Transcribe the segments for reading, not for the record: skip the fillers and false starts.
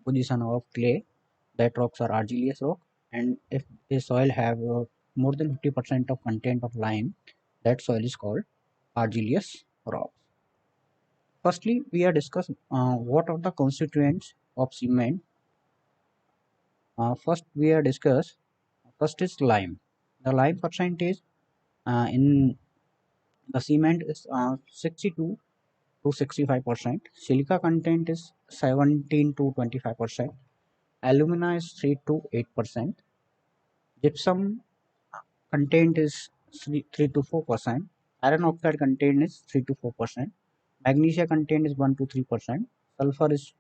position of clay, that rocks are argillaceous rock, and if a soil have more than 50% of content of lime, that soil is called argillaceous rock. Firstly, we are discussing what are the constituents of cement. First, we are discuss. First is lime. The lime percentage in the cement is 62 to 65%. Silica content is 17 to 25%. Alumina is 3 to 8%. Gypsum content is 3 to 4%. Iron oxide content is 3 to 4%. Magnesia content is 1 to 3%. Sulfur is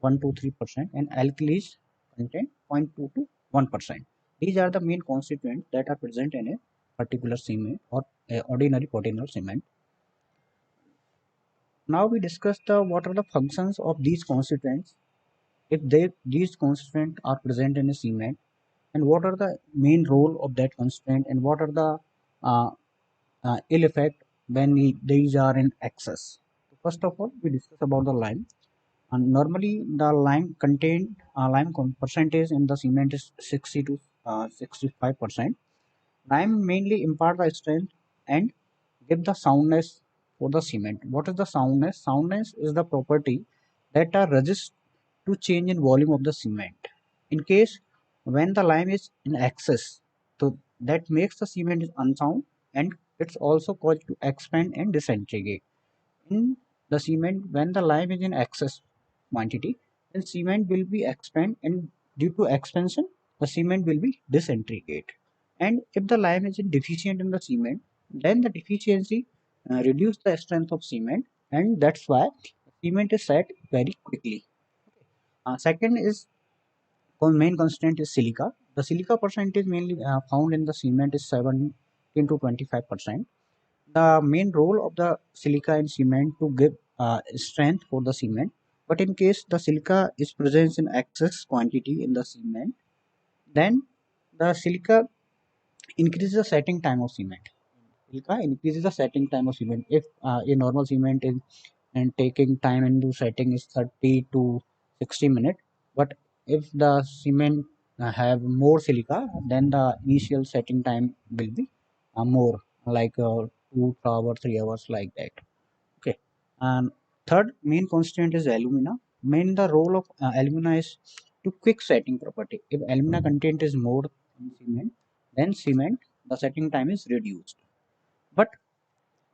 1 to 3%, and alkalis content 0.2 to 1%. These are the main constituents that are present in a particular cement or a ordinary potential cement. Now we discuss the what are the functions of these constituents if these constituents are present in a cement, and what are the main role of that constituent, and what are the uh, ill effect when these are in excess. First of all, we discuss about the lime. And normally, the percentage in the cement is 60 to 65%. Lime mainly impart the strength and give the soundness for the cement. What is the soundness? Soundness is the property that are resist to change in volume of the cement. In case when the lime is in excess, so that makes the cement is unsound, and it's also caused to expand and disintegrate. In the cement, when the lime is in excess quantity, then cement will be expand, and due to expansion, the cement will be disintegrate. And if the lime is deficient in the cement, then the deficiency reduce the strength of cement, and that's why cement is set very quickly. Second is main constant is silica. The silica percentage mainly found in the cement is 17 to 25%. The main role of the silica in cement to give strength for the cement, but in case the silica is present in excess quantity in the cement, then the silica increases the setting time of cement. Silica increases the setting time of cement. If a normal cement is and taking time into setting is 30 to 60 minutes, but if the cement have more silica, then the initial setting time will be more, like 2 hours 3 hours, like that. Okay. And third main constituent is alumina. Main the role of alumina is to quick setting property. If alumina content is more in cement, then cement the setting time is reduced. But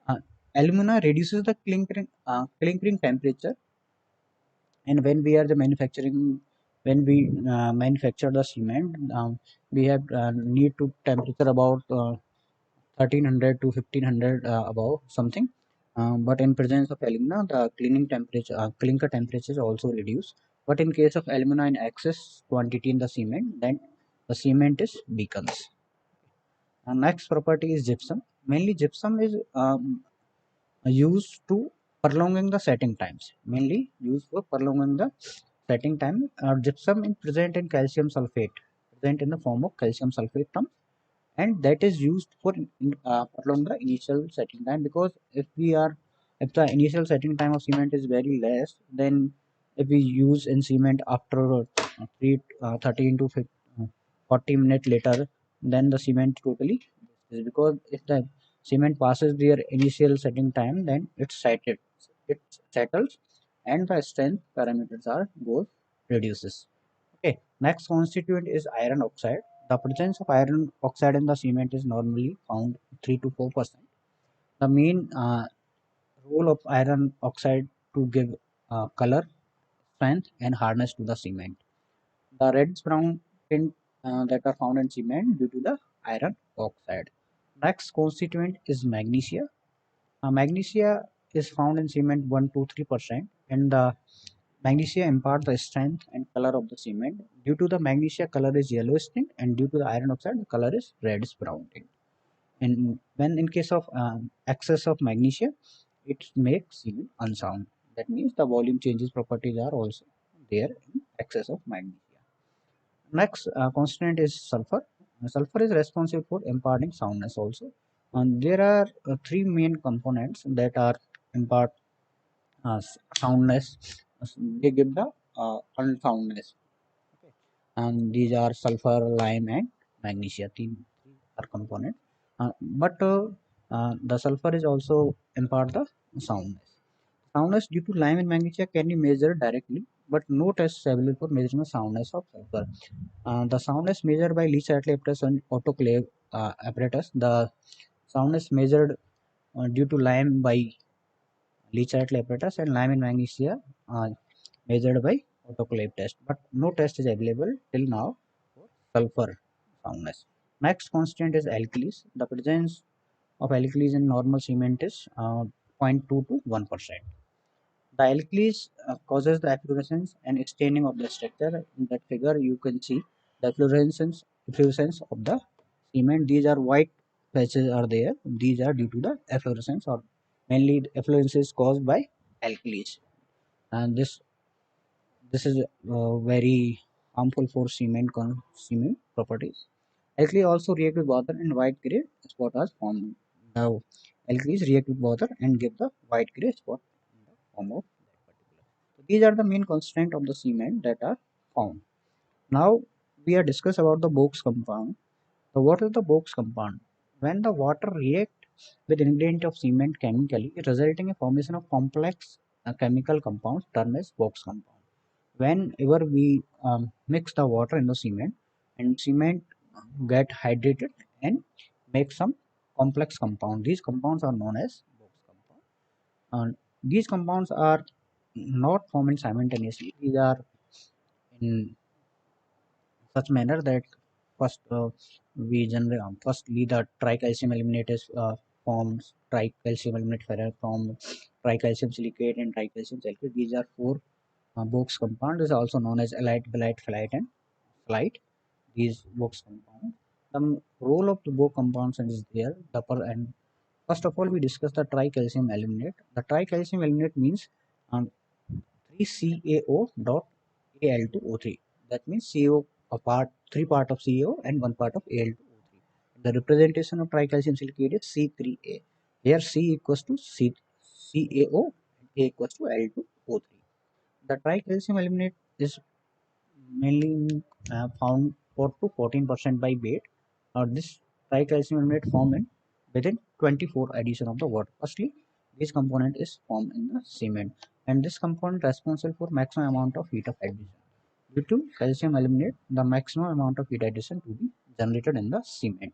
uh, alumina reduces the clinkering temperature, and when we are the manufacturing, when we manufacture the cement, we have need to temperature about 1300 to 1500 above something. But in presence of alumina, the cleaning temperature, clinker temperature is also reduced. But in case of alumina in excess quantity in the cement, then the cement is becomes. Next property is gypsum. Mainly gypsum is used to prolonging the setting times. Mainly used for prolonging the setting time. Gypsum is present in calcium sulfate, present in the form of calcium sulfate term, and that is used for prolong the initial setting time, because if the initial setting time of cement is very less, then if we use in cement after 13 to 40 minutes later, then the cement totally is, because if the cement passes their initial setting time, then it settles, and the strength parameters are both reduces. Okay, next constituent is iron oxide. The presence of iron oxide in the cement is normally found 3 to 4%. The main role of iron oxide to give color, strength, and hardness to the cement. The reddish brown tint that are found in cement due to the iron oxide. Next constituent is magnesia. Magnesia is found in cement 1 to 3%, and the magnesia impart the strength and color of the cement. Due to the magnesia, color is yellowish tint, and due to the iron oxide, the color is reddish brown tint. And when in case of excess of magnesia, it makes cement unsound. That means the volume changes properties are also there in excess of magnesia. Next constant is sulfur. Sulfur is responsible for imparting soundness also. And there are three main components that are impart soundness. They give the unsoundness. Okay. And these are sulfur, lime, and magnesia. Three are components. But the sulfur is also impart the soundness. Soundness due to lime and magnesia can be measured directly, but no test is available for measuring the soundness of sulfur. The soundness measured by Leach apparatus and autoclave apparatus. The soundness measured due to lime by Leach apparatus and lime and magnesia uh, measured by autoclave test. But no test is available till now for sulfur soundness. Next constant is alkalis. The presence of alkalis in normal cement is 0.2 to 1%. The alkalis causes the efflorescence and staining of the structure. In that figure, you can see the efflorescence of the cement. These are white patches are there. These are due to the efflorescence, or mainly the efflorescence is caused by alkalis. And this is very harmful for cement properties. Alkali also react with water and white gray spot are formed. Now, alkalis react with water and give the white gray spot in the form of that particular. So these are the main constraint of the cement that are found. Now we are discuss about the Box compound. So what is the Box compound? When the water react with ingredient of cement chemically, resulting in formation of complex chemical compounds termed as Box compound. Whenever we mix the water in the cement, and cement get hydrated and make some complex compound, these compounds are known as Box compound. And these compounds are not formed simultaneously. These are in such manner that first we generate firstly the tricalcium aluminate is forms tricalcium aluminate ferrite from tricalcium silicate and tricalcium silicate. These are four Box compound is also known as alite, belite, phthalate, and phthalate. These Box compound. The role of the Box compounds is there. And first of all, we discuss the tricalcium aluminate. The tricalcium aluminate means um, 3CaO dot Al2O3. That means CO a part, three part of CO and one part of Al2O3. The representation of tricalcium silicate is C3A. Here C equals to CaO and A equals to Al2O3. The tricalcium aluminate is mainly found 4 to 14% by weight. This tricalcium aluminate formed in within 24 addition of the water. Firstly, this component is formed in the cement, and this component responsible for maximum amount of heat of addition. Due to calcium aluminate, the maximum amount of heat addition to be generated in the cement.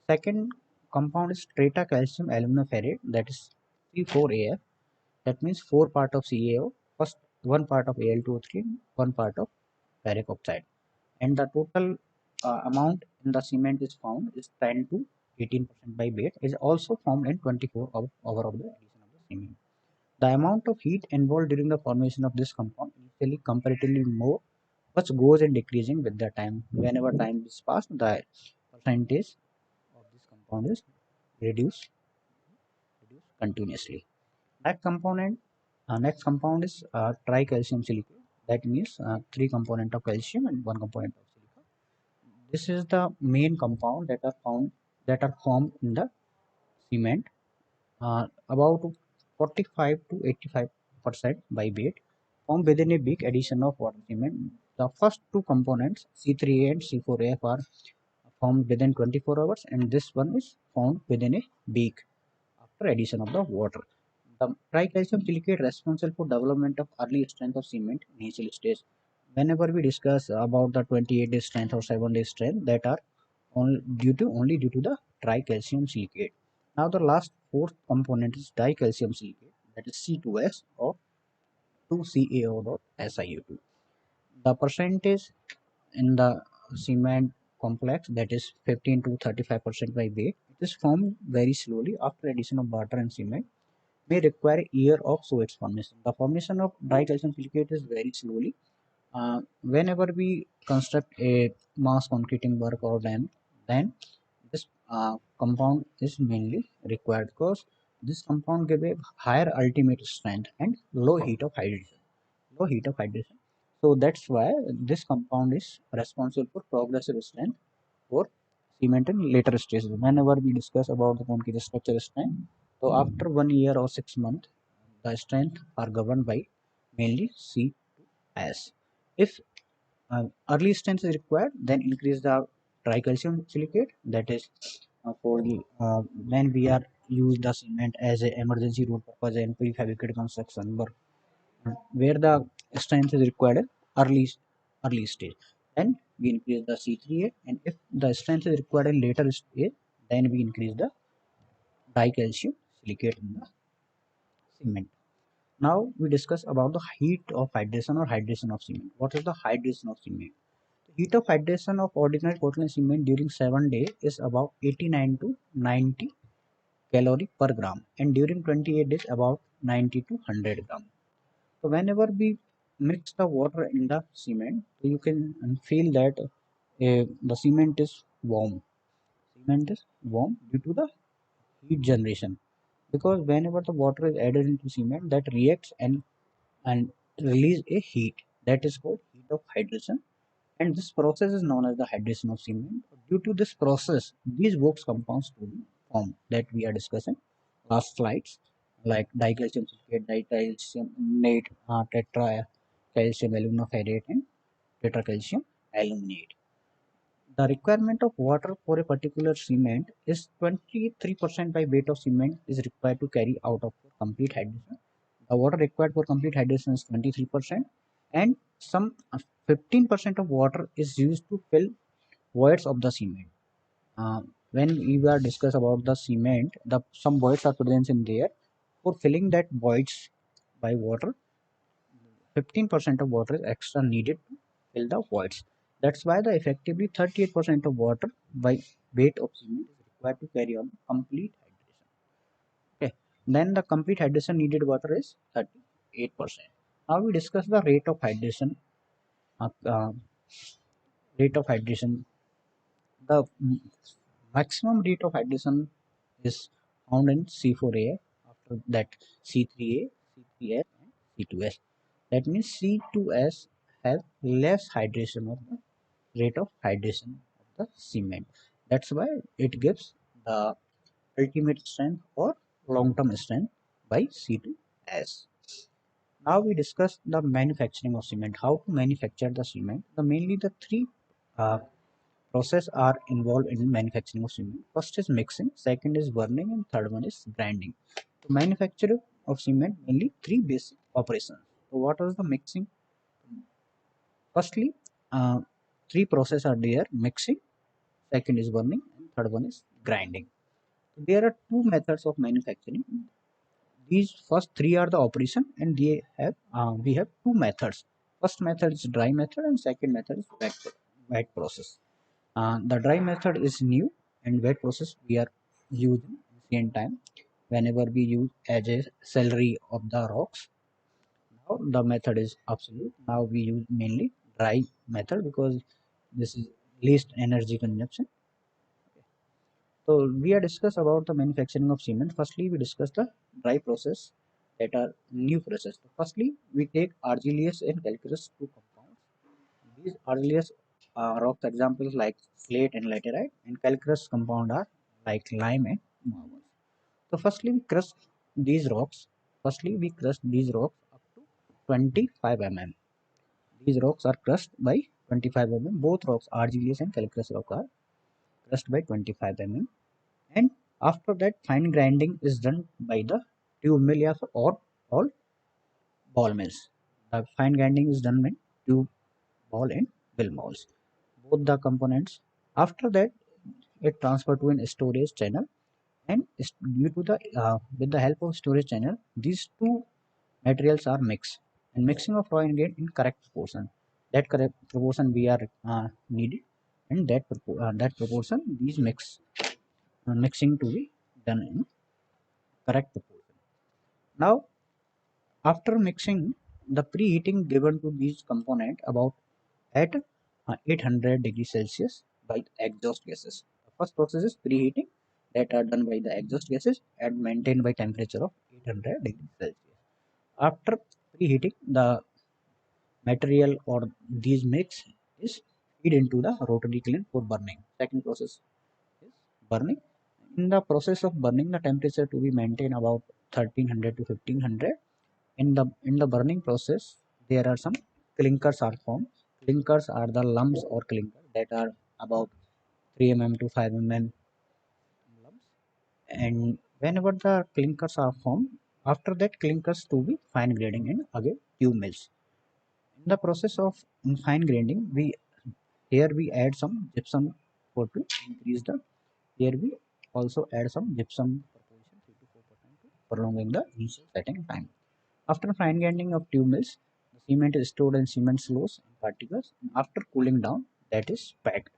Second compound is strata calcium aluminoferrate, that is C4AF. That means four part of CaO, first one part of Al2O3, one part of ferric oxide, and the total amount in the cement is found is 10 to 18% by weight, is also formed in 24 hour of the addition of the cement. The amount of heat involved during the formation of this compound is usually comparatively more, but goes in decreasing with the time. Whenever time is passed, the percentage of this compound is reduced, reduced continuously. Next compound is tricalcium silicate. That means three component of calcium and one component of silicon. This is the main compound that are formed in the cement. About 45 to 85% by weight, formed within a big addition of water cement. The first two components C3A and C4AF are formed within 24 hours, and this one is formed within a week after addition of the water. The tricalcium silicate responsible for development of early strength of cement initial stage. Whenever we discuss about the 28 day strength or 7 day strength, that are only due to the tricalcium silicate. Now the last fourth component is dicalcium silicate, that is C2S or 2CaO.SiO2. The percentage in the cement complex, that is 15 to 35% by weight. It is formed very slowly after addition of water and cement, may require a year of so its formation. The formation of dicalcium silicate is very slowly. Whenever we construct a mass concreting work or dam, then this compound is mainly required because this compound give a higher ultimate strength and low heat of hydration. Low heat of hydration. So that's why this compound is responsible for progressive strength for cement in later stages. Whenever we discuss about the concrete structure strength, so after 1 year or 6 months, the strength are governed by mainly C. as. If early strength is required, then increase the tricalcium silicate. That is for the when we are use the cement as a emergency road purpose and prefabricated construction, but where the strength is required early early stage, then we increase the C3A, and if the strength is required in later stage, then we increase the dicalcium silicate in the cement. Now we discuss about the heat of hydration or hydration of cement. What is the hydration of cement? The heat of hydration of ordinary Portland cement during 7 days is about 89 to 90 calorie per gram, and during 28 days about 90 to 100 gram. So whenever we mix the water in the cement, you can feel that the cement is warm. Cement is warm due to the heat generation, because whenever the water is added into cement, that reacts and release a heat, that is called heat of hydration, and this process is known as the hydration of cement. Due to this process, these works compounds to be formed that we are discussing last slides, like dicalcium silicate, dicalcium nate, tetra calcium aluminoferrate, and tetracalcium aluminate. The requirement of water for a particular cement is 23% by weight of cement is required to carry out of complete hydration. The water required for complete hydration is 23%, and some 15% of water is used to fill voids of the cement. When we are discuss about the cement, the some voids are present in there. For filling that voids by water, 15% of water is extra needed to fill the voids. That's why the effectively 38% of water by weight of cement is required to carry on complete hydration. Okay. Then the complete hydration needed water is 38%. Now we discuss the rate of hydration. Uh, uh, Rate of hydration. The maximum rate of hydration is found in C4A. After that, C3A, C3S, and C2S. That means C2S has less hydration of the rate of hydration of the cement. That's why it gives the ultimate strength or long-term strength by C2S. Now we discuss the manufacturing of cement. How to manufacture the cement? Mainly the three uh, process are involved in manufacturing of cement. First is mixing, second is burning, and third one is grinding. To manufacture of cement, mainly three basic operations. So what is the mixing? Firstly, three process are there: mixing, second is burning, and third one is grinding. So there are two methods of manufacturing. These first three are the operation, and they have we have two methods. First method is dry method, and second method is wet process. The dry method is new, and wet process we are using ancient time whenever we use as a celery of the rocks. Now the method is obsolete. Now we use mainly dry method because this is least energy consumption. So we are discuss about the manufacturing of cement. Firstly, we discuss the dry process that are new process. Firstly, we take argillaceous and calcareous two compounds. These argillaceous rocks examples like slate and laterite, and calcareous compound are like lime and marble. So firstly, we crush these rocks. Firstly, we crush these rocks up to 25 mm. These rocks are crushed by 25 mm. Both rocks, argillaceous and calcareous rock, are crushed by 25 mm, and after that fine grinding is done by the tube mill or all ball mills. The fine grinding is done by tube, ball, and mill mills, both the components. After that, it transferred to an storage channel, and due to the with the help of storage channel, these two materials are mixed, and mixing of raw ingredient in correct proportion. That correct proportion we are needed, and that proportion these mixing to be done in correct proportion. Now, after mixing, the preheating given to these component about at 800 degrees Celsius by exhaust gases. The first process is preheating that are done by the exhaust gases and maintained by temperature of 800 degrees Celsius. After preheating, the material or these mix is feed into the rotary kiln for burning. Second process is burning. In the process of burning, the temperature to be maintained about 1300 to 1500. In the burning process, there are some clinkers are formed. Clinkers are the lumps or clinker that are about 3 mm to 5 mm lumps. And whenever the clinkers are formed, after that clinkers to be fine grading in again tube mills. In the process of fine grinding, we here we add some gypsum for to increase the. Here we also add some gypsum proportion 3 to 4% to prolonging the initial setting time. After fine grinding of tube mills, the cement is stored in cement slows and particles. And after cooling down, that is packed.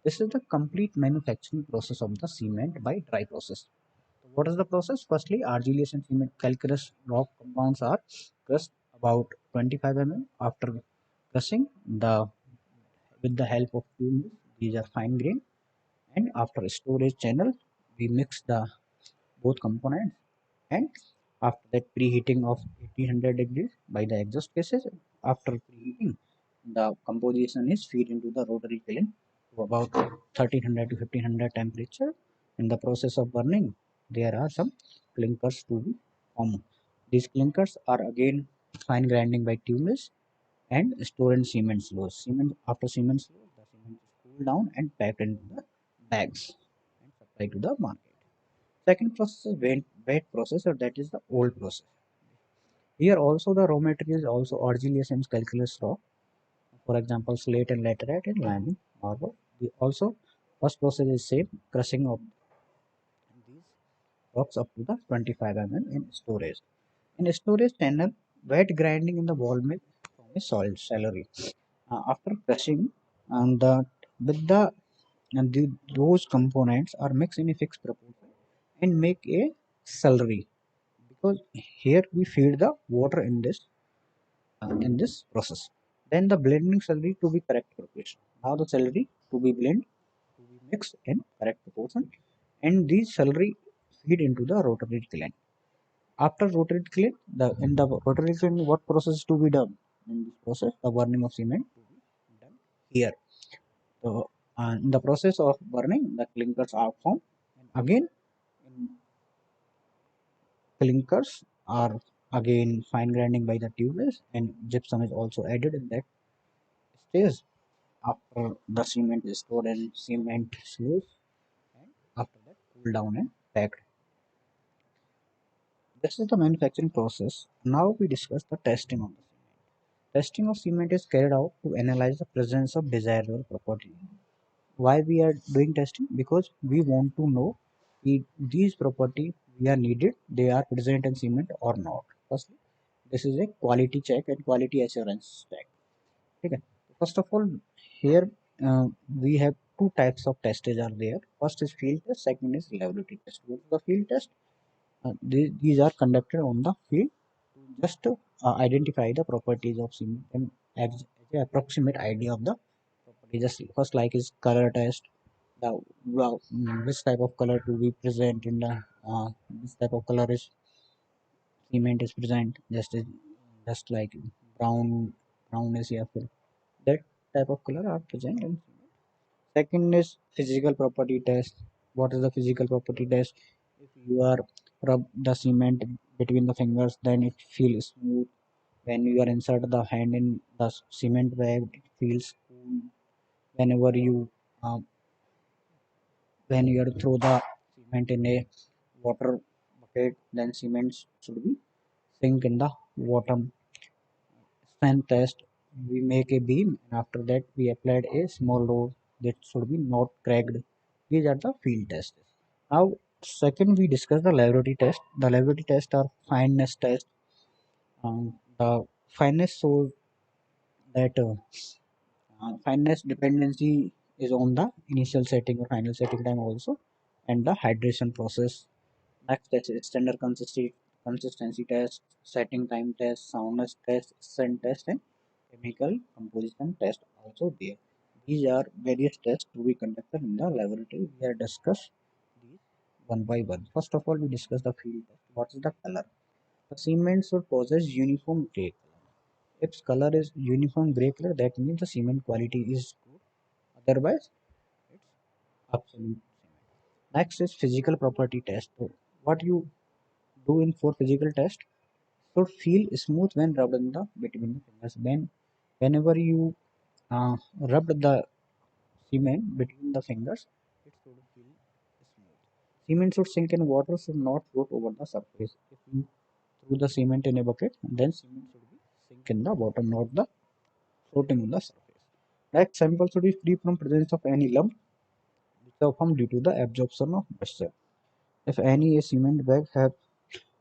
This is the complete manufacturing process of the cement by dry process. So what is the process? Firstly, argillaceous and cement calcareous rock compounds are crushed about 25 mm. After crushing, the with the help of tube mills, these are fine grained. And after storage channel, we mix the both components, and after that preheating of 1800 degrees by the exhaust gases. After preheating, the composition is feed into the rotary kiln to about 1300 to 1500 temperature. In the process of burning, there are some clinkers to be formed. These clinkers are again fine grinding by tube mills and stored in cement slows. After cement slows, the cement is cooled down and packed into the bags and supplied to the market. Second process is wet processor, that is the old process. Here also the raw material is also argillaceous and calcareous rock. For example, slate and laterite and lime, marble. We also first process is same crushing of these rocks up to the 25 mm in storage. In storage channel, wet grinding in the ball mill from a soil celery. After crushing, and the with the and those components are mixed in a fixed proportion and make a slurry, because here we feed the water in this process. Then the blending celery to be correct proportion. Now the celery to be blend to be mixed in correct proportion, and these celery feed into the rotary kiln. After rotary kiln, the in the rotary kiln, what process to be done? In this process, the burning of cement to be done here. So, in the process of burning, the clinkers are formed, and again in clinkers are again fine grinding by the tubeless, and gypsum is also added in that stage. After the cement is stored in cement sleeves, and after that cooled down and packed. This is the manufacturing process. Now we discuss the testing of the cement. Testing of cement is carried out to analyze the presence of desirable property. Why we are doing testing? Because we want to know if these property we are needed, they are present in cement or not. Firstly, this is a quality check and quality assurance check. Okay. First of all, here we have two types of testes are there. First is field test, second is laboratory test. What is the field test? These are conducted on the field to just identify the properties of cement and have approximate idea of the property. Just first, like is color test. The which type of color to be present in the this type of color is cement is present. Just like brown is here. That type of color are present in cement. Second is physical property test. What is the physical property test? If you are rub the cement between the fingers, then it feels smooth. When you are insert the hand in the cement bag, it feels cool. Whenever you uh, when you are throw the cement in a water bucket, then cement should be sink in the bottom. Strength test, we make a beam, and after that we applied a small load that should be not cracked. These are the field tests. Now, second we discuss the laboratory test. The laboratory test are fineness test. The fineness shows that fineness dependency is on the initial setting or final setting time also, and the hydration process. Next test is standard consistency test, setting time test, soundness test, scent test, and chemical composition test also there. These are various tests to be conducted in the laboratory. We are discuss these one by one. First of all, we discuss the field test. What is the color? The cement should possess uniform gray color. If color is uniform gray color, that means the cement quality is good. Otherwise, it's absolute cement. Next is physical property test. So what you do in for physical test should feel smooth when rubbed in the between the fingers. When Whenever you rub the cement between the fingers, it should feel smooth. Cement should sink in water, should not float over the surface. If you threw the cement in a bucket, then cement should be sink in the water, not the floating on the surface. Next sample should be free from presence of any lump which are formed due to the absorption of moisture. If any cement bag have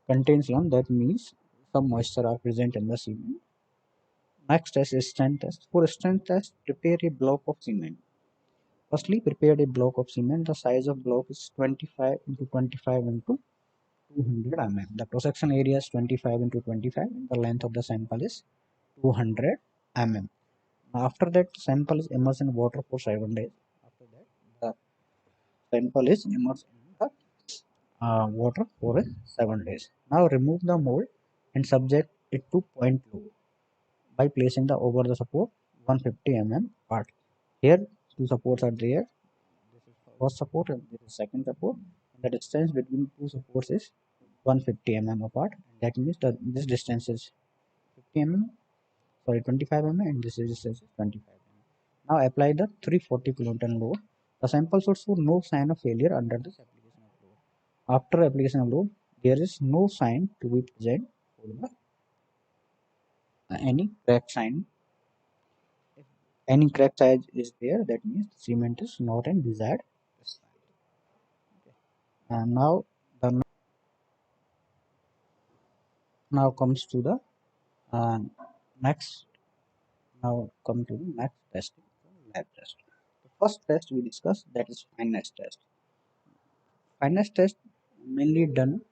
contains lump, that means some moisture are present in the cement. Next test is strength test. For strength test, prepare a block of cement. Firstly, prepare a block of cement. The size of block is 25 into 25 into 200 mm. The cross section area is 25 into 25 and the length of the sample is 200 mm. After that, sample is immersed in water for 7 days. After that, the sample is immersed in the water for 7 days. Now remove the mold and subject it to point load by placing the over the support 150 mm apart. Here two supports are there. This is first support and this is second support. And the distance between two supports is 150 mm apart. That means that this distance is 50 mm, sorry 25 mm, and this is distance is 25 mm. Now apply the 340 kilonewton load. The sample should show no sign of failure under this application of load. After application of load, there is no sign to be present for the any crack sign. If any crack size is there, that means cement is not in desired size. And the now comes to the uh, next. Now come to the next testing, lab test. The first test we discussed, that is fineness test. Fineness test mainly done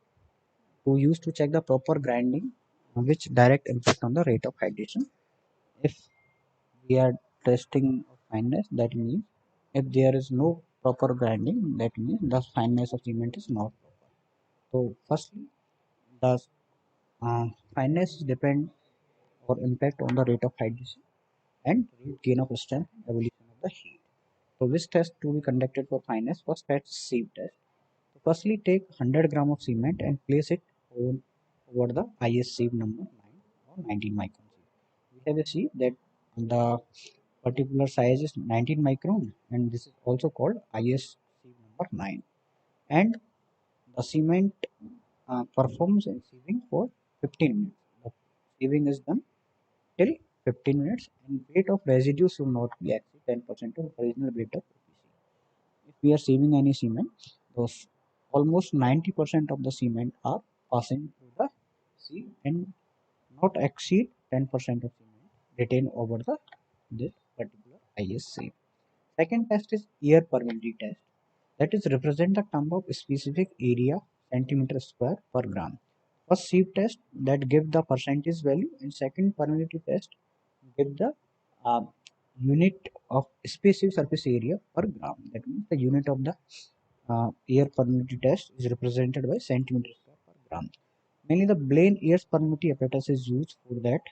to use to check the proper grinding, which direct impact on the rate of hydration. If we are testing fineness, that means if there is no proper grinding, that means the fineness of cement is not proper. So firstly, the fineness depend or impact on the rate of hydration and rate gain of strength evolution of the heat. So which test to be conducted for fineness? First test sieve test. So firstly take 100 gram of cement and place it over the IS sieve number 9 or 19 micron sieve. We have a sieve that the particular size is 19 micron and this is also called IS sieve number 9. And the cement performs in sieving for 15 minutes. The sieving is done till 15 minutes and weight of residue should not be exceed 10% of original weight of OPC. If we are sieving any cement, those almost 90% of the cement are passing through the sieve and not exceed 10% of cement retained over the this particular IS sieve. Second test is air permeability test. That is represent the term of specific area centimeter square per gram. First sieve test that give the percentage value and second permeability test give the uh, unit of specific surface area per gram. That means the unit of the air permeability test is represented by centimeter square per gram. Mainly the Blaine air permeability apparatus is used for that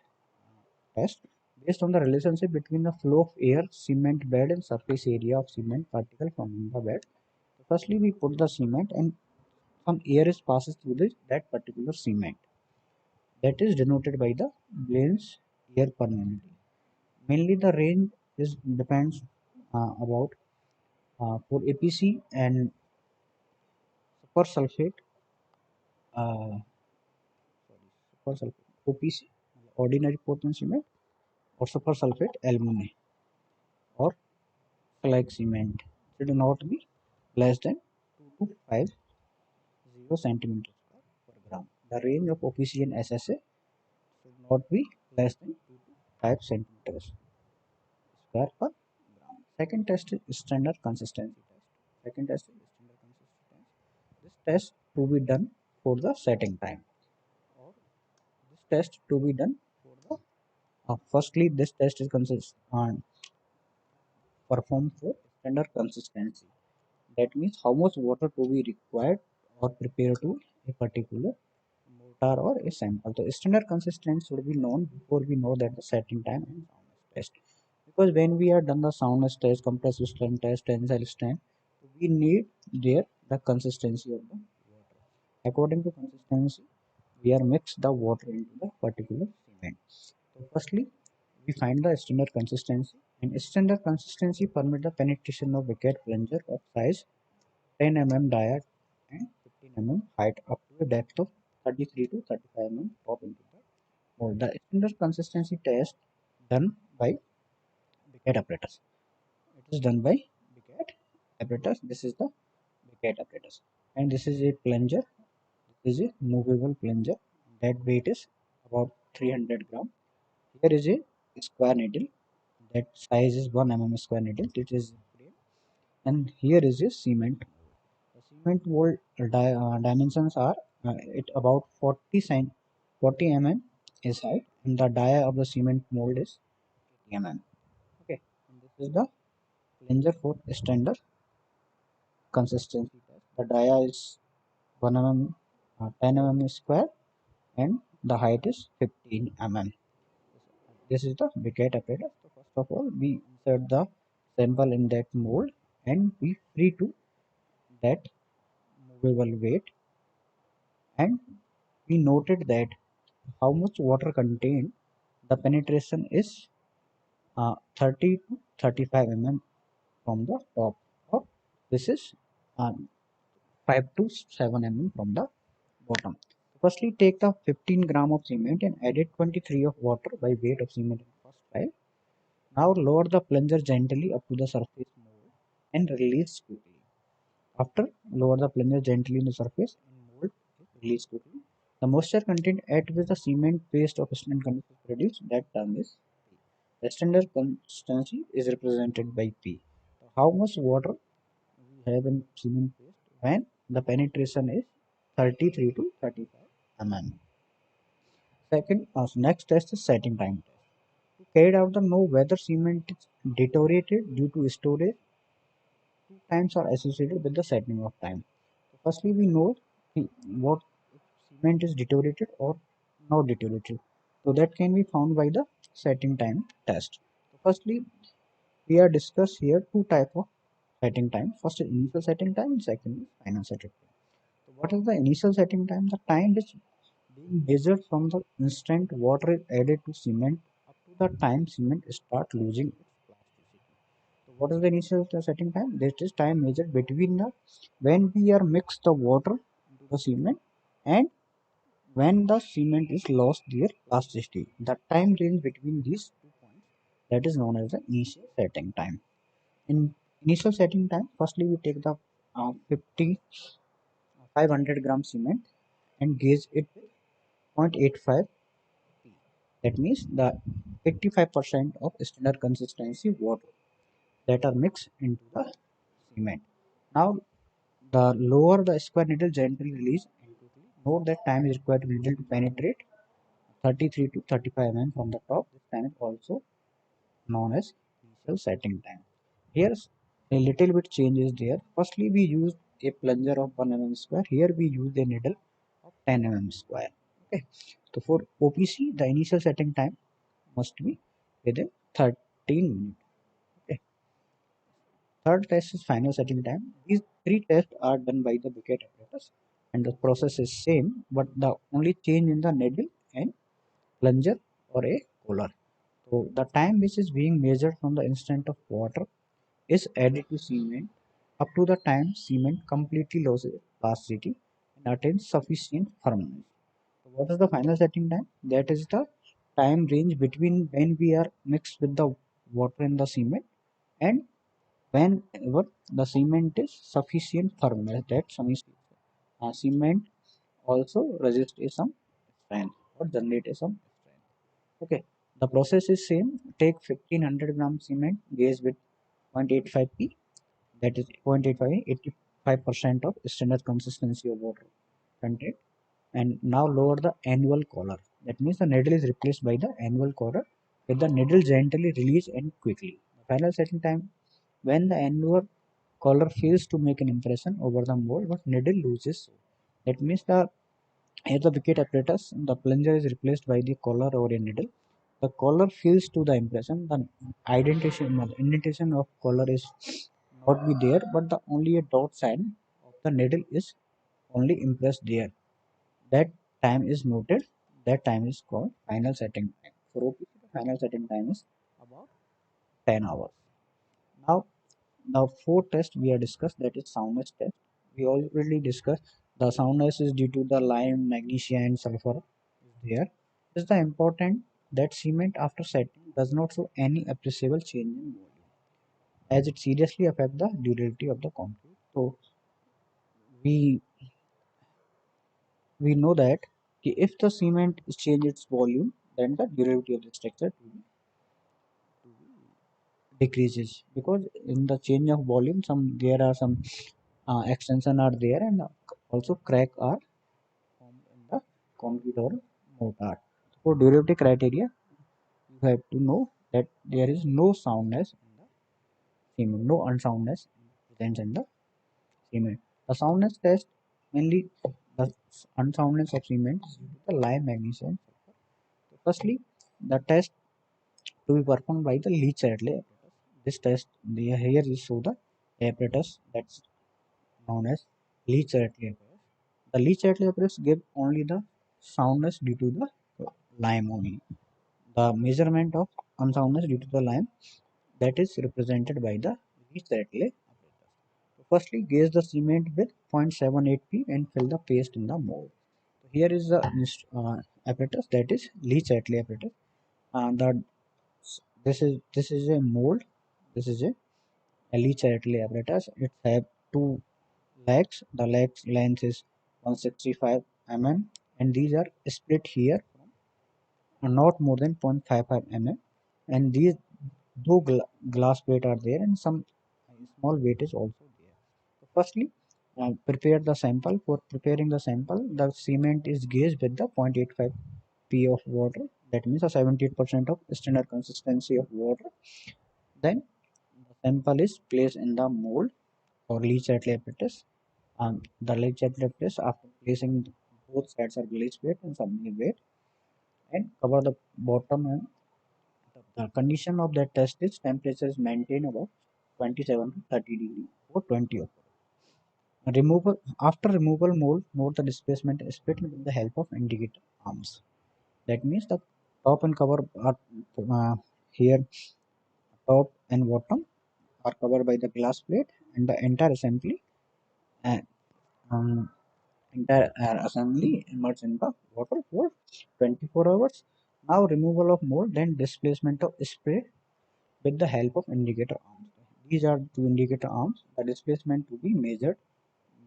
test based on the relationship between the flow of air, cement bed and surface area of cement particle from the bed. Firstly, we put the cement and some air is passes through that particular cement. That is denoted by the Blaine's air permeability. Mainly the range is depends about for APC and super sulfate, sorry, super sulfate OPC, ordinary Portland cement, or super sulfate aluminum or slag cement should not be less than 2 to 50 centimeters per gram. The range of OPC and SSA should not be less than 2 to 5 centimeters square per gram. Second test is standard consistency test. Second test is standard consistency test. This test to be done for the setting time, or this test to be done for the firstly this test is performed for standard consistency. That means how much water to be required or prepared to a particular mortar or a sample. So standard consistency should be known before we know that the setting time and soundness test. Because when we are done the soundness test, compressive strength test, tensile strength, we need there the consistency of the water. According to consistency, we are mix the water into the particular cement. So firstly, we find the standard consistency, and standard consistency permit the penetration of wicked plunger of size 10 mm diameter and 15 mm height up to a depth of 33 to 35 mm top into the mold. The standard consistency test done by Beckett apparatus. It is done by Beckett apparatus. This is the Beckett apparatus, and this is a plunger. This is a movable plunger. That weight is about 300 gram. Here is a square needle. That size is 1 mm square needle. It is and here is a cement. The cement mold dimensions are it about 40 mm is height, and the dia of the cement mold is 80 mm. Okay, and this is the plunger for standard consistency test. The dia is 1 mm, 10 mm square, and the height is 15 mm. This is the Beckett apparatus. So first of all, we insert the sample in that mold and we free to that movable weight, and we noted that how much water contained. The penetration is 30 to 35 mm from the top, or this is uh, 5 to 7 mm from the bottom. Firstly, take the 15 gram of cement and add it 23 of water by weight of cement in first trial. Now lower the plunger gently up to the surface mold and release quickly. After lower the plunger gently in the surface and mold release quickly. The moisture content at which the cement paste of standard consistency is produced, that term is P. The standard consistency is represented by P. How much water we have in cement paste when the penetration is 33 to 35 mm. Second, next test is setting time test. To carry out the know whether cement is deteriorated due to storage, two times are associated with the setting of time. So firstly, we know what cement is deteriorated or not deteriorated. So that can be found by the setting time test. So firstly, we are discuss here two type of setting time. First is initial setting time, and second is final setting time. So what is the initial setting time? The time which being measured from the instant water is added to cement up to the time cement start losing its plasticity. So what is the initial setting time? That is time measured between the when we are mixed the water into the cement and when the cement is lost their plasticity. The time range between these 2 points, that is known as the initial setting time. In initial setting time, firstly we take the 50 500 gram cement and gauge it with 0.85 P. That means the 85% of standard consistency water that are mixed into the cement. Now the lower the square needle gently release and quickly. Note that time is required to needle to penetrate 33 to 35 mm from the top. This time is also known as initial setting time. Here's a little bit change is there. Firstly, we used a plunger of 1 mm square. Here we use a needle of 10 mm square. Okay. So for OPC, the initial setting time must be within 13 minutes. Okay. Third test is final setting time. These three tests are done by the Beckett apparatus, and the process is same, but the only change in the needle and plunger or a cooler. So the time which is being measured from the instant of water is added to cement up to the time cement completely loses plasticity and attains sufficient firmness. So what is the final setting time? That is the time range between when we are mixed with the water in the cement and whenever the cement is sufficient firmness. That cement also resists some strain or generate some strain. Okay, the process is same. Take 1500 gram cement, gauge with 0.85 P, that is 0.85, 85% of standard consistency of water content. And now lower the annual collar. That means the needle is replaced by the annual collar with the needle gently release and quickly. The final setting time when the annual collar fails to make an impression over the mold but needle loses. That means the here the Beckett apparatus, the plunger is replaced by the collar or a needle. The collar fails to the impression. The indentation of collar is not be there, but the only a dot sign of the needle is only impressed there. That time is noted. That time is called final setting time. For OPC, final setting time is about 10 hours. Now, the fourth test we have discussed, that is soundness test. We already discussed the soundness is due to the lime, magnesia, and sulfur is there. It is the important that cement after setting does not show any appreciable change in volume, as it seriously affects the durability of the concrete. So we we know that if the cement changes its volume, then the durability of the structure decreases, because in the change of volume, some there are some extension are there, and also crack are formed in the concrete or mortar. For durability criteria, you have to know that there is no soundness in the cement, no unsoundness present in the cement. The soundness test mainly the unsoundness of cement is due to the lime, magnesium. Firstly, the test to be performed by the Leach-Ratley apparatus. This test, here is show the apparatus that's known as Leach-Ratley apparatus. The Leach-Ratley apparatus give only the soundness due to the lime only. The measurement of unsoundness due to the lime, that is represented by the Leach-Ratley apparatus. Firstly, gauge the cement with 0.78 p and fill the paste in the mold. Here is the apparatus, that is Leach-Ratley apparatus. The this is a mold. This is a Lee apparatus. It have two legs. The legs length is 165 mm, and these are split here from not more than 0.55 mm. And these two glass plate are there, and some small weight is also there. So firstly, prepare the sample. For preparing the sample, the cement is gauged with the 0.85 p of water. That means a 78% of standard consistency of water. Then the sample is placed in the mold or Lee-Chatterley apparatus. The Lee-Chatterley apparatus, after placing both sides are glazed weight and sublimate weight, and cover the bottom, and the condition of that test is temperature is maintained about 27 to 30 degree for 20 hours. Removal After removal mold, note the displacement is split with the help of indicator arms. That means the top and cover are here, top and bottom are covered by the glass plate, and the uh, um, entire assembly immersed in the water for 24 hours. Now removal of mold, then displacement of spray with the help of indicator arms. These are two indicator arms. The displacement to be measured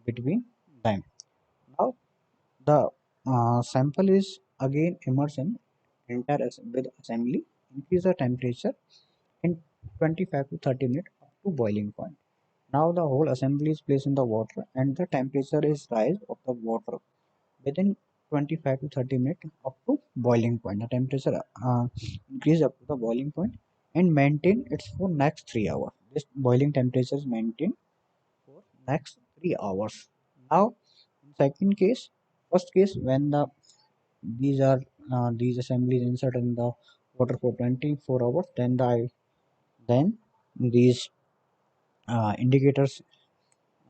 between them. Now the sample is again immersed in entire with assembly. Increase the temperature in 25 to 30 minutes up to boiling point. Now the whole assembly is placed in the water, and the temperature is rise of the water within 25 to 30 minutes up to boiling point. The temperature increase up to the boiling point and maintain it for next 3 hours. This boiling temperature is maintained for next 3 hours. Now in second case, first case, when these assemblies inserted in the water for 24 hours, then these indicators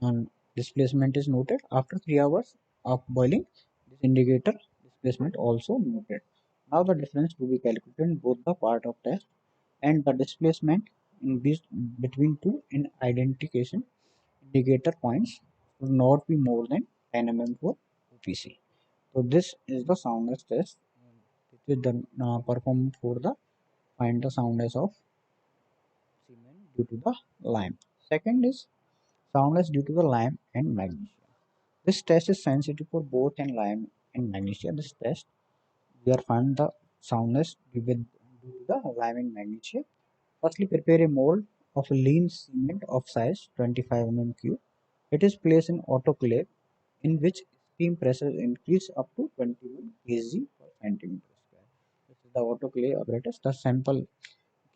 and displacement is noted. After 3 hours of boiling, this indicator displacement also noted. Now the difference to be calculated in both the part of test, and the displacement in this between two in identification indicator points should not be more than 10 mm for OPC. So this is the soundness test, which is done performed for the find the soundness of cement due to the lime. Second is soundness due to the lime and magnesia. This test is sensitive for both in lime and magnesia. This test we are find the soundness with due to the lime and magnesia. Firstly, prepare a mold of a lean cement of size 25 mm cube. It is placed in autoclave, in which steam pressure increase up to 21 kg per centimeter square. This is the autoclave apparatus. The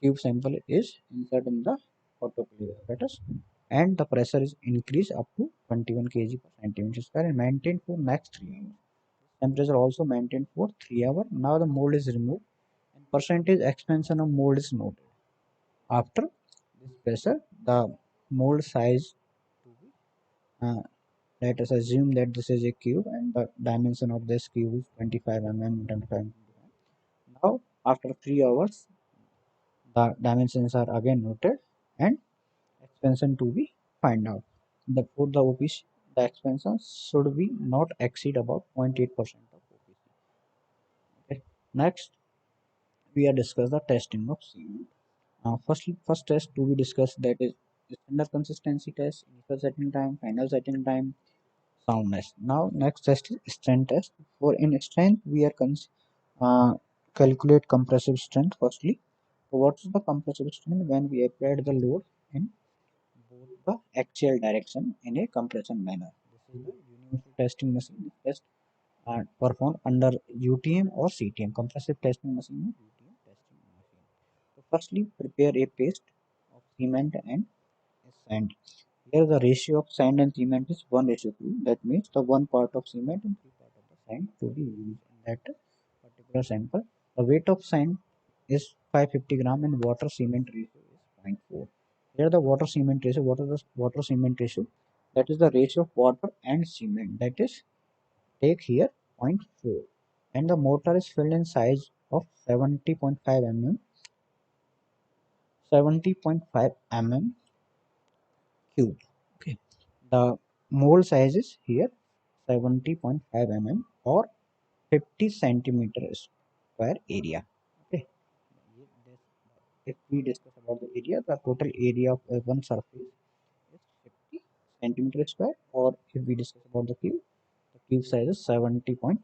cube sample is inserted in the autoclave apparatus, and the pressure is increased up to 21 kg per centimeter square and maintained for next 3 hours. Temperature also maintained for 3 hours. Now the mold is removed and percentage expansion of mold is noted. After this pressure, the mold size to be, uh, let us assume that this is a cube and the dimension of this cube is 25 mm. 25 mm. Now after 3 hours, The dimensions are again noted and expansion to be find out. For the OPC, the expansion should be not exceed about 0.8% of OPC. Okay. Next, we are discuss the testing of cement. First test to be discussed, that is standard consistency test, initial setting time, final setting time, soundness. Now next test is strength test. For in strength we are uh, calculate compressive strength firstly. So what is the compressive strength? When we applied the load in both the axial direction in a compression manner. This is the universal testing machine. Test performed under UTM or CTM, compressive testing machine or UTM testing machine. So firstly, prepare a paste of cement and sand. Here the ratio of sand and cement is 1:2. That means the one part of cement and three part of the sand to be used in that particular sample. The weight of sand is 550 gram and water cement ratio is 0.4. Here the water cement ratio. What is the water cement ratio? That is the ratio of water and cement. That is take here zero point 0.4, and the mortar is filled in size of 70.5 mm cube. Okay, the mold size is here 70.5 mm or 50 centimeter square area. Okay, if we discuss about the area, the total area of one surface is 50 centimeter square, or if we discuss about the cube size is 70.5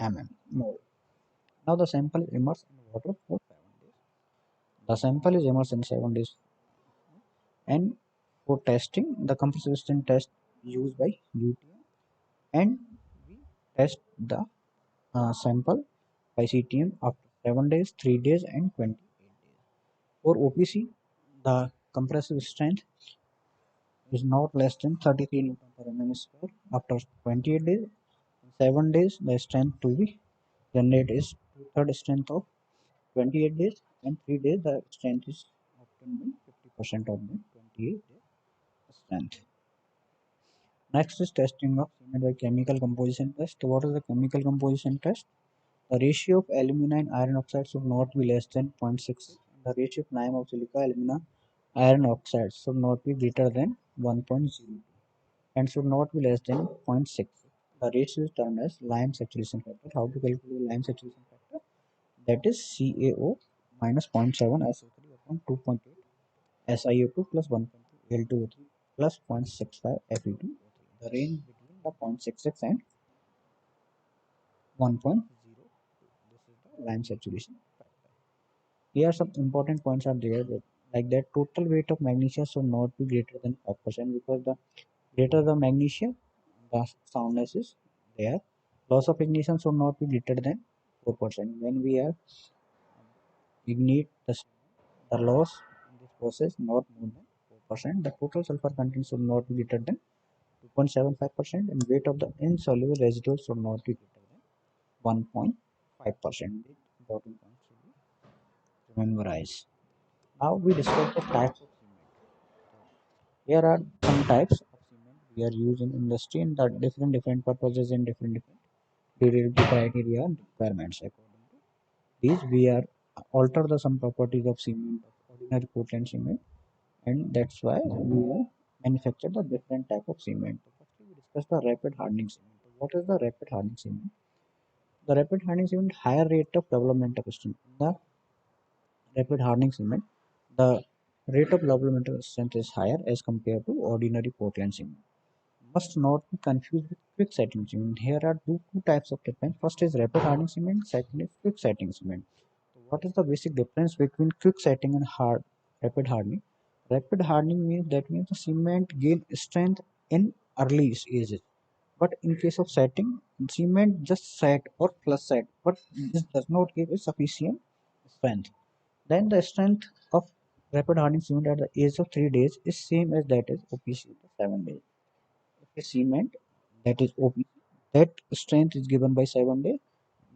mm mold. Now the sample is immersed in water for 7 days. The sample is immersed in 7 days, and for testing, the compressive strength test used by UTM, and we test the sample by CTM after 7 days, 3 days, and 28 days. For OPC, the compressive strength is not less than 33 Newton per mm square after 28 days. In 7 days, the strength to be generated is two-third strength of 28 days, and 3 days the strength is obtained by 50% of the 28 day strength. Next is testing of cement by chemical composition test. What is the chemical composition test? The ratio of alumina and iron oxide should not be less than 0.6. The ratio of lime of silica alumina iron oxide should not be greater than 1.0 and should not be less than 0.6. The ratio is termed as lime saturation factor. How to calculate lime saturation factor? That is CaO minus 0.7 SO3 upon 2.8 SiO2 plus 1.2 L2O3 plus 0.65 Fe2O3. The range between the 0.66 and 1.0. This is the lime saturation factor. Here some important points are there, like that total weight of magnesia should not be greater than 5%, because the greater the magnesia, the soundness is there. Loss of ignition should not be greater than 4%. When we are ignite the loss in this process not more than 4%. The total sulfur content should not be greater than 2.75%, and weight of the insoluble residual should not be greater than 1.5%. Important points should be memorized. Now we discuss the types of cement. Here are some types of cement we are used in industry, and the different purposes and different durability criteria and requirements. According to these, we are alter the some properties of cement of ordinary Portland cement, and that's why we have manufactured the different type of cement. Firstly, we discuss the rapid hardening cement. What is the rapid hardening cement? The rapid hardening cement higher rate of development of strength. The rapid hardening cement, the rate of developmental strength is higher as compared to ordinary Portland cement. Must not be confused with quick setting cement. Here are two types of difference. First is rapid hardening cement, second is quick setting cement. So what is the basic difference between quick setting and rapid hardening? Rapid hardening means the cement gain strength in early stages. But in case of setting, cement just set or plus set, but this does not give a sufficient strength. Then the strength of rapid hardening cement at the age of 3 days is same as that is OPC at 7 days. If a cement that is OPC, that strength is given by 7 days,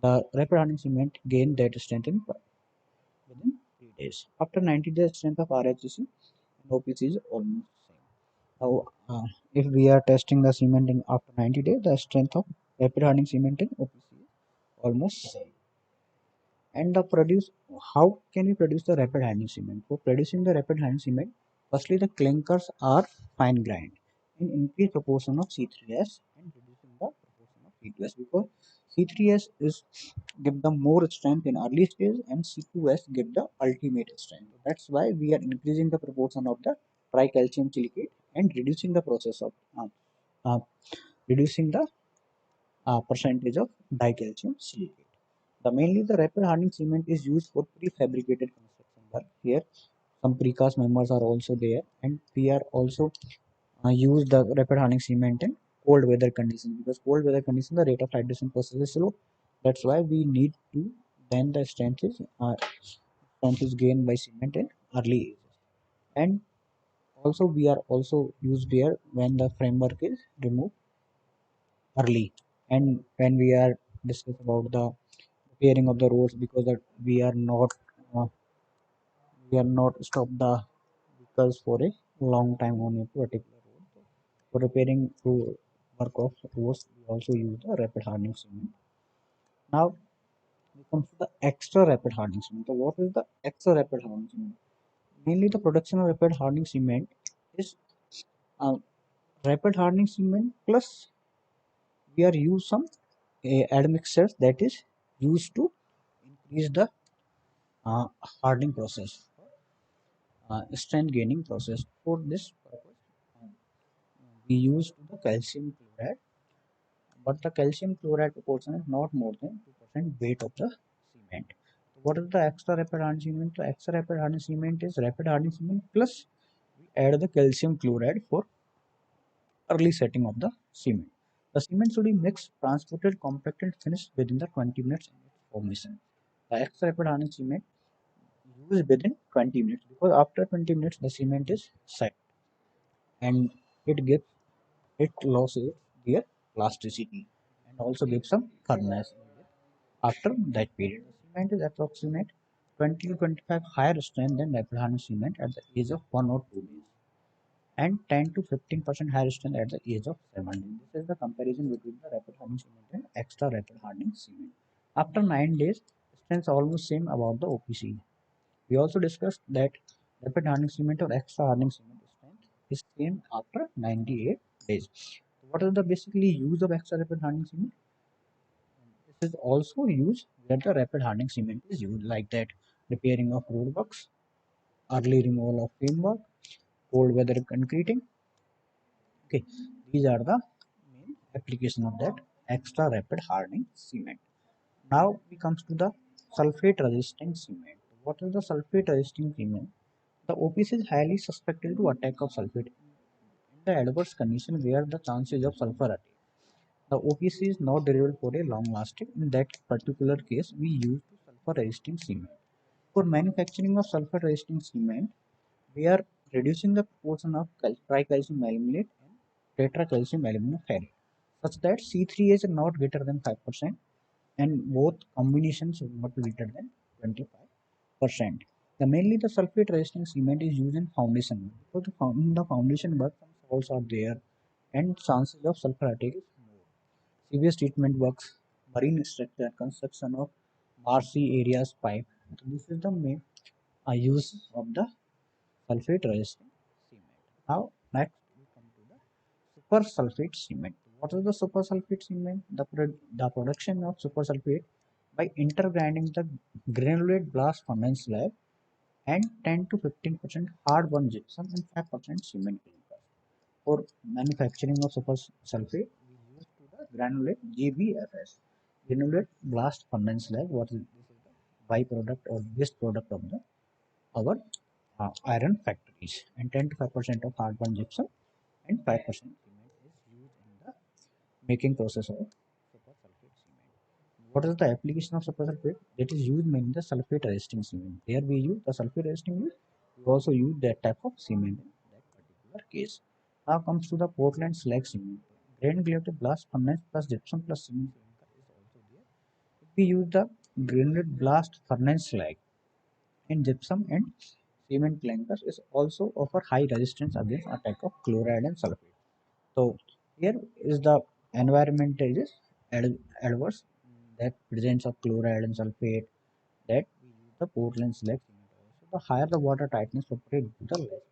the rapid hardening cement gain that strength in within 3 days. After 90 days, strength of RHCC and OPC is almost same. Now, if we are testing the cement in after 90 days, the strength of rapid hardening cement in OPC is almost same. And the produce, how can we produce the rapid hardening cement? For producing the rapid hardening cement, firstly the clinkers are fine grind in increased proportion of C3S and reducing the proportion of C2S, because C3S is give the more strength in early stage and C2S give the ultimate strength. That's why we are increasing the proportion of the tricalcium silicate and reducing the process of uh, reducing the percentage of dicalcium silicate. The mainly the rapid hardening cement is used for prefabricated construction work. Here, some precast members are also there, and we are also use the rapid hardening cement in cold weather conditions, because cold weather conditions the rate of hydration process is slow. That's why we need to then the strength is gained by cement in early ages. And also we are also used there when the framework is removed early, and when we are discuss about the repairing of the roads, because that uh, we are not stop the vehicles for a long time on a particular road. For repairing to work of roads, we also use the rapid hardening cement. Now we come to the extra rapid hardening cement. So what is the extra rapid hardening cement? Mainly the production of rapid hardening cement is uh, rapid hardening cement plus we are use some admixtures that is used to increase the hardening process, strength gaining process. For this purpose, uh, we use the calcium chloride, but the calcium chloride proportion is not more than 2% weight of the cement. So what is the extra rapid hardening cement? The extra rapid hardening cement is rapid hardening cement plus we add the calcium chloride for early setting of the cement. The cement should be mixed, transported, compacted, finished within the 20 minutes in its formation. The extra rapid hardening cement used within 20 minutes, because after 20 minutes the cement is set and it gives it loses their plasticity and also gives some firmness after that period. The cement is approximate 20 to 25 higher strength than rapid hardening cement at the age of 1 or 2 days, and 10 to 15% higher strength at the age of 7 days. This is the comparison between the rapid hardening cement and extra rapid hardening cement. After 9 days, strength is almost same about the OPC. We also discussed that rapid hardening cement or extra hardening cement strength is same after 98 days. What is the basically use of extra rapid hardening cement? This is also used where the rapid hardening cement is used, like that repairing of roadworks, early removal of framework, cold weather concreting. Okay, these are the main application of that extra rapid hardening cement. Now we comes to the sulfate resistant cement. What is the sulfate resistant cement? The OPC is highly susceptible to attack of sulfate in the adverse condition where the chances of sulfur attack. The OPC is not delivered for a long lasting. In that particular case, we use sulfur resisting cement. For manufacturing of sulfur resisting cement, we are reducing the proportion of tricalcium aluminate and tetracalcium aluminum ferrate such that C3 is not greater than 5% and both combinations will not be greater than 25%. The mainly the sulfate resisting cement is used in foundation work. So in the foundation work some salts are there and chances of sulfur attack is more. Sewage treatment works, marine structure, construction of marshy areas pipe. So this is the main use of the sulfate resistant cement. Now next we come to the super sulfate cement. What is the super sulfate cement? The production of super sulfate by intergrinding the granulate blast furnace slag and 10 to 15% hard won gypsum and 5% cement clinker. For manufacturing of super sulfate, we use to the granulate GBFS, granulate blast furnace slag. What is this? Is the byproduct or waste product of the our iron factories, and 10 to 5% of hard won gypsum and 5% cement is used in the making process of super sulfate cement. What is the application of super sulfate? That is used mainly the sulfate resisting cement. There we use the sulfate resisting use. We also use that type of cement in that particular case. Now comes to the Portland slag cement. Granulated blast furnace plus gypsum plus cement clinker is also there. We use the granulated blast furnace slag and gypsum and cement clinkers is also offer high resistance against attack of chloride and sulfate. So here is the environment is adverse, that presence of chloride and sulfate, that we use the Portland slag cement oil. So the higher the water tightness operates, the less permeable,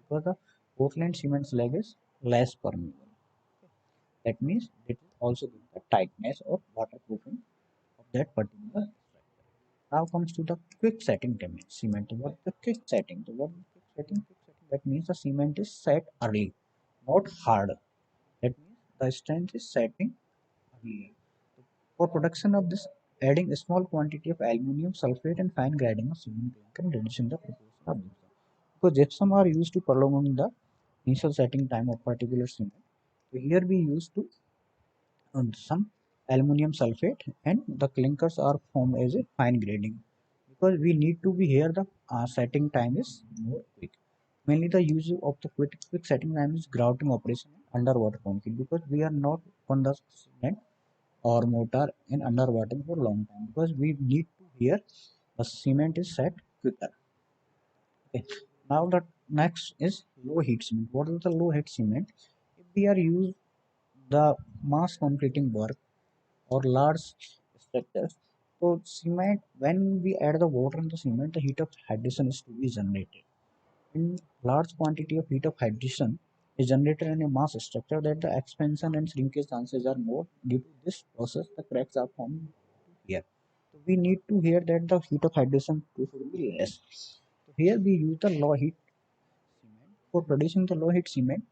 because the Portland cement slag is less permeable. That means it also gives the tightness or waterproofing of that particular structure. Now comes to the quick setting cement. What is the quick setting? So what is quick setting? Quick setting, that means the cement is set early, not hard. That means the strength is setting earlier. For production of this, adding a small quantity of aluminum sulfate and fine grinding of cement can reducing the proportion of gypsum. Because gypsum are used to prolong the initial setting time of particular cement. So here we use to some aluminum sulfate, and the clinkers are formed as a fine grading, because we need to be here the setting time is more quick. Mainly the use of the quick setting time is grouting operation in underwater concrete, because we are not on the cement or mortar in underwater for long time, because we need to here the cement is set quicker. Okay. Now the next is low heat cement. What is the low heat cement? If we are use the mass concreting work or large structures. So cement, when we add the water in the cement, the heat of hydration is to be generated. In large quantity of heat of hydration is generated in a mass structure, that the expansion and shrinkage chances are more. Due to this process, the cracks are formed here. So we need to hear that the heat of hydration should be less. So here we use the low heat cement. For producing the low heat cement,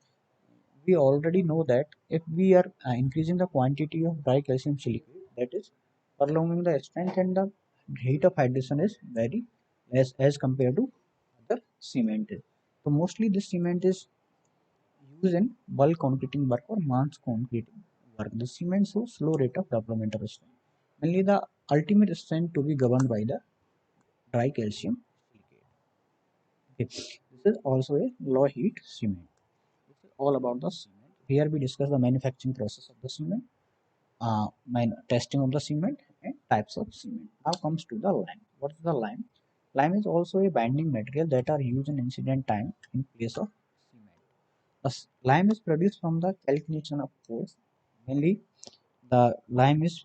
we already know that if we are increasing the quantity of dry calcium silicate, that is prolonging the strength, and the heat of hydration is very less as compared to other cement. So mostly this cement is used in bulk concreting work or mass concreting work. The cement shows slow rate of development of strength. Mainly the ultimate strength to be governed by the dry calcium silicate. Okay. This is also a low heat cement. This is all about the cement. Here we discuss the manufacturing process of the cement, testing of the cement, and types of cement. Now comes to the lime. What is the lime? Lime is also a binding material that are used in incident time in place of cement. Lime is produced from the calcination of pores. Mainly, the lime is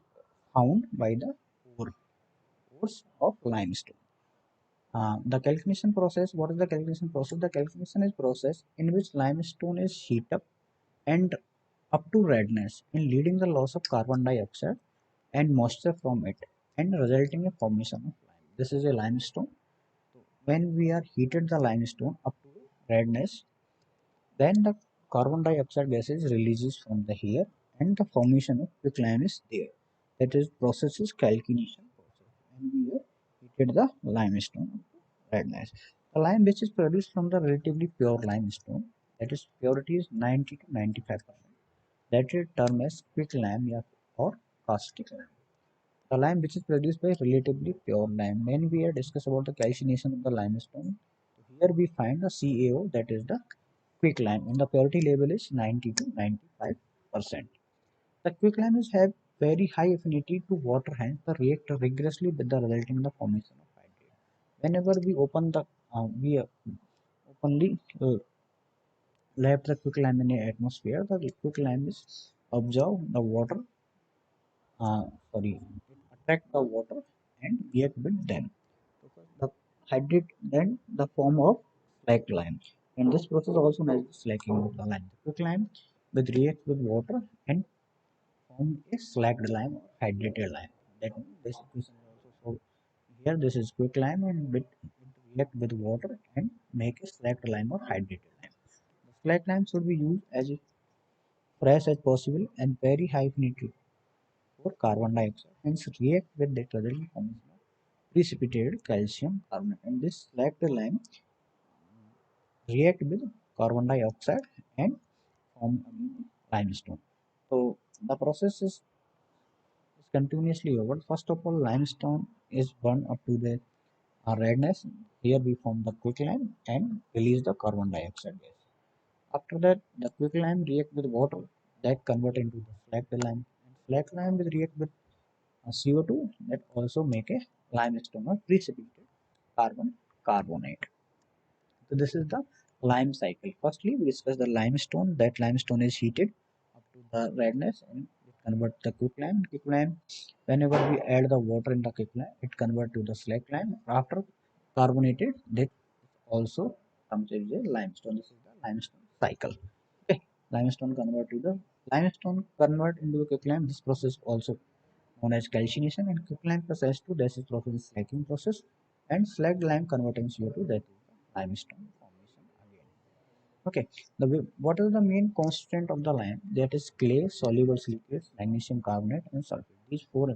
found by the pores of limestone. The calcination process. What is the calcination process? The calcination is process in which limestone is heated up and up to redness, in leading the loss of carbon dioxide and moisture from it, and resulting in formation of lime. This is a limestone. When we are heated the limestone up to redness, then the carbon dioxide gases releases from the here, and the formation of quicklime is there. That is process is calcination process. And we have heated the limestone up to redness. The lime which is produced from the relatively pure limestone, that is purity is 90 to 95%. That is termed as quicklime or caustic lime. The lime which is produced by relatively pure lime. When we are discuss about the calcination of the limestone, here we find the CaO, that is the quicklime, and the purity level is 90 to 95%. The quicklime have very high affinity to water, hence they react rigorously with the resulting in the formation of hydrate. Whenever we open the we openly left the quicklime in the atmosphere, the quicklime is absorb the water, sorry, it attract the water and react with them. Because the hydrate then the form of slacked lime. And this process also known as slacking of the lime. The quicklime with react with water and form a slacked lime or hydrated lime. That means this equation is also so here this is quicklime, and it react with water and make a slacked lime or hydrated lime. The slacked lime should be used as fresh as possible and very high affinity for carbon dioxide, hence react with the resulting formation of precipitated calcium carbonate. And this slacked lime react with carbon dioxide and form again limestone. So the process is continuously over. First of all, limestone is burned up to the redness. Here we form the quicklime and release the carbon dioxide gas. After that, the quicklime react with water, that convert into the slacked lime. And slacked lime will react with CO2, that also make a limestone or precipitated carbon carbonate. So this is the lime cycle. Firstly, we discuss the limestone. That limestone is heated up to the redness and it convert the quicklime. Quicklime, whenever we add the water in the quicklime, it convert to the slacklime. After carbonated, that also comes as a limestone. This is the limestone cycle. Okay, limestone convert into the quicklime. This process also known as calcination, and quicklime plus H2, this is process is slacking process, and slacked lime converting CO2, that is the limestone formation again. Okay, what is the main constant of the lime? That is clay, soluble silicates, magnesium carbonate, and sulfate. These four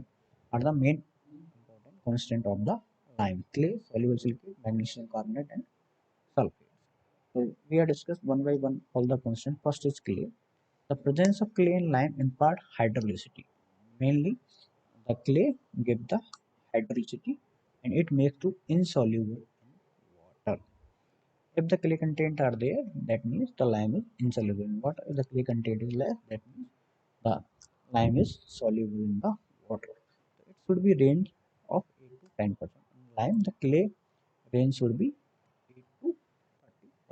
are the main important constant of the lime: clay, soluble silicate, magnesium carbonate, and sulfate. So we have discussed one by one all the constant. First is clay. The presence of clay in lime impart hydrophilicity. Mainly, the clay gives the hydrophilicity and it makes to insoluble in water. If the clay content are there, that means the lime is insoluble in water. If the clay content is less, that means the lime is soluble in the water. So it should be range of 8 to 10%. In lime, the clay range should be 8 to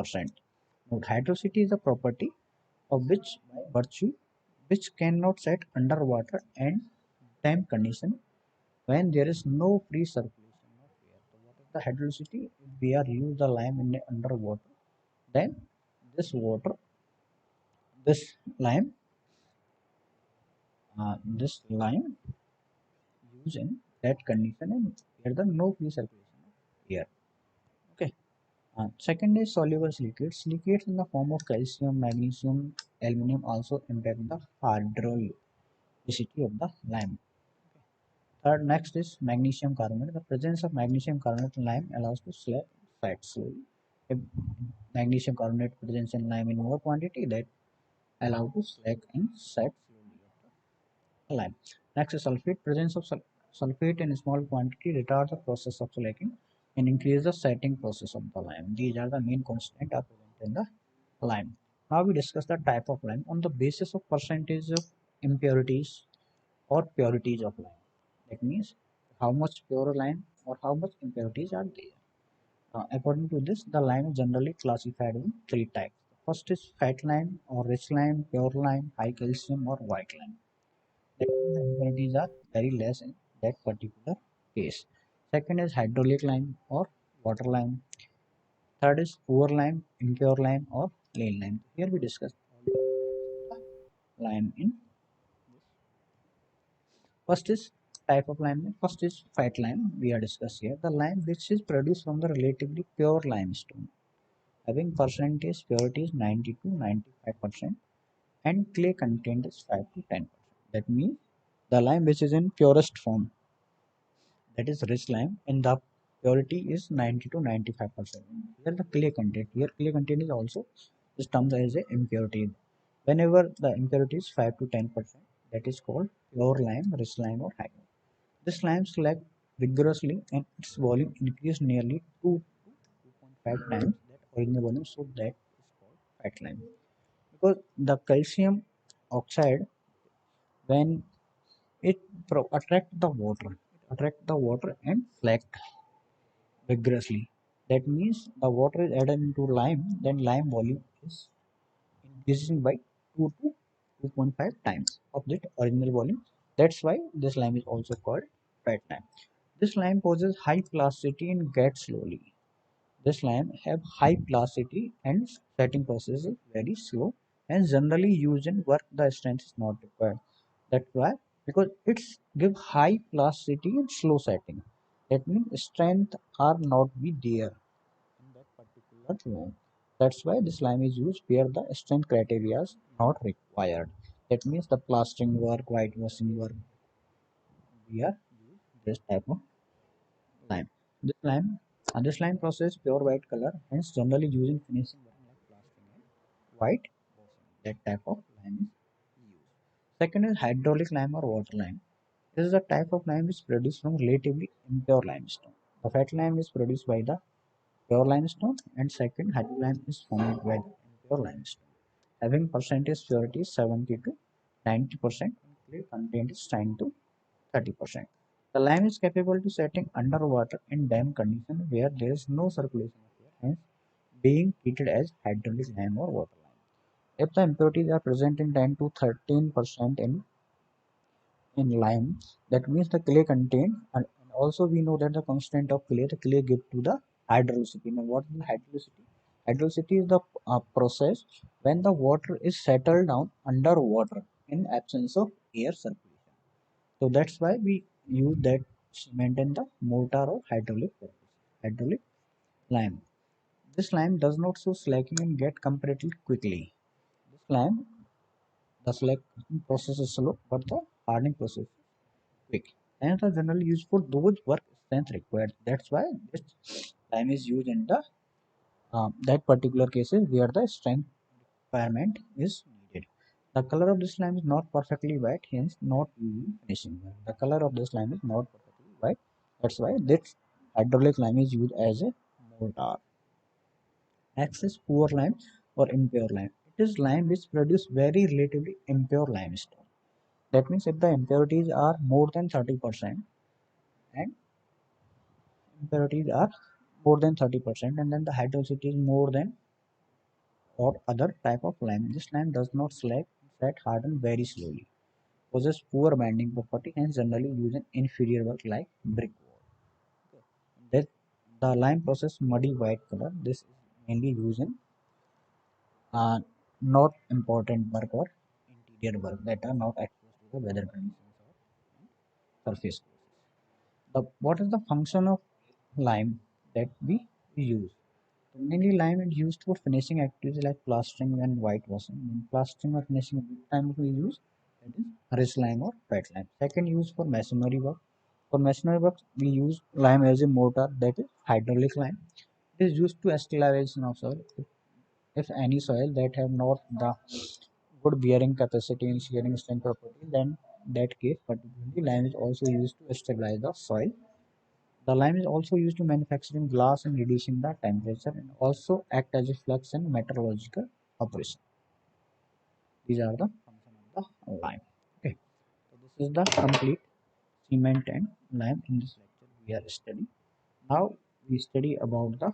30%. Note, hydrosity is a property of which by virtue which cannot set underwater and damp condition when there is no free circulation of air. So what is the hydrosity? If we are use the lime in the underwater, then this water, this lime, this lime use in that condition and there the no free circulation of air. Okay. Second is soluble silicates. Silicates in the form of calcium, magnesium, aluminum also impact the hydrolyticity of the lime. Third, next is magnesium carbonate. The presence of magnesium carbonate in lime allows to slack fat slowly. If magnesium carbonate presence in lime in more quantity, that allow to slack and set slowly of the lime. Next is sulfate. Presence of sulfate in small quantity retards the process of slacking and increase the setting process of the lime. These are the main constants are present in the lime. Now we discuss the type of lime on the basis of percentage of impurities or purities of lime. That means how much pure lime or how much impurities are there. According to this, the lime is generally classified in three types. First is fat lime or rich lime, pure lime, high calcium or white lime. That means the impurities are very less in that particular case. Second is hydraulic lime or water lime. Third is poor lime, impure lime or lean lime. Here we discuss lime in first is type of lime. First is fat lime. We are discussing here the lime which is produced from the relatively pure limestone, having percentage purity is 90 to 95%, and clay content is 5 to 10%. That means the lime which is in purest form, that is rich lime, and the purity is 90 to 95%. Here the clay content. Here clay content is also is termed as a impurity. Whenever the impurity is 5 to 10%, that is called pure lime, rich lime, or high. This lime slacked vigorously and its volume increased nearly 2 to 2.5 times that original volume, so that is called fat lime. Because the calcium oxide, when it attract the water and slacked vigorously. That means the water is added into lime, then lime volume is increasing by 2 to 2.5 times of that original volume. That's why this lime is also called fat lime. This lime possesses high plasticity and gets slowly. This lime have high plasticity and setting process is very slow and generally used in work the strength is not required. That's why, because it's give high plasticity and slow setting. That means strength are not be there in that particular lime. That's why this lime is used where the strength criteria is not required. That means the plastering work, whitewashing work, we are use this type of lime. This lime process pure white color, hence generally using finishing work like plastering and white washing. That type of lime is used. Second is hydraulic lime or water lime. This is a type of lime which is produced from relatively impure limestone. The fat lime is produced by the pure limestone, and second hydraulic lime is formed by the impure limestone. Having percentage purity is 70 to 90% and clay content is 10 to 30%. The lime is capable to setting underwater in damp condition where there is no circulation of air, hence being treated as hydraulic lime or water lime. If the impurities are present in 10 to 13% in in lime. That means the clay contained, and also we know that the constant of clay, the clay give to the hydricity. Now what is the hydricity? Hydricity is the process when the water is settled down under water in absence of air circulation. So that's why we use that cement in the mortar or hydraulic lime. This lime does not so slacken and get completely quickly. This lime, the slackening process is slow, but the hardening process is quick. And are generally used for those work strength required. That's why this lime is used in the that particular cases where the strength requirement is needed. The color of this lime is not perfectly white, hence not using finishing. The color of this lime is not perfectly white. That's why this hydraulic lime is used as a mortar. Access poor lime or impure lime. It is lime which produce very relatively impure limestone. That means if the impurities are more than 30% and impurities are more than 30% and then the hydrosity is more than or other type of lime. This lime does not slack, set harden very slowly. Possess poor binding property and generally use an inferior work like brick wall. That the lime process muddy white color. This is mainly used in uh, not important work or interior work that are not exposed to the weather conditions or surface. What is the function of lime that we use? So mainly lime is used for finishing activities like plastering and whitewashing. In plastering or finishing, which time we use, that is rich lime or fat lime. Second use for masonry work. For masonry work, we use lime as a mortar, that is hydraulic lime. It is used to excavation of soil. If any soil that have not the good bearing capacity and shearing strength property, then that case particularly lime is also used to stabilize the soil. The lime is also used to manufacturing glass and reducing the temperature and also act as a flux and meteorological operation. These are the function of the lime. Okay, so this is the complete cement and lime in this lecture we are studying. Now we study about the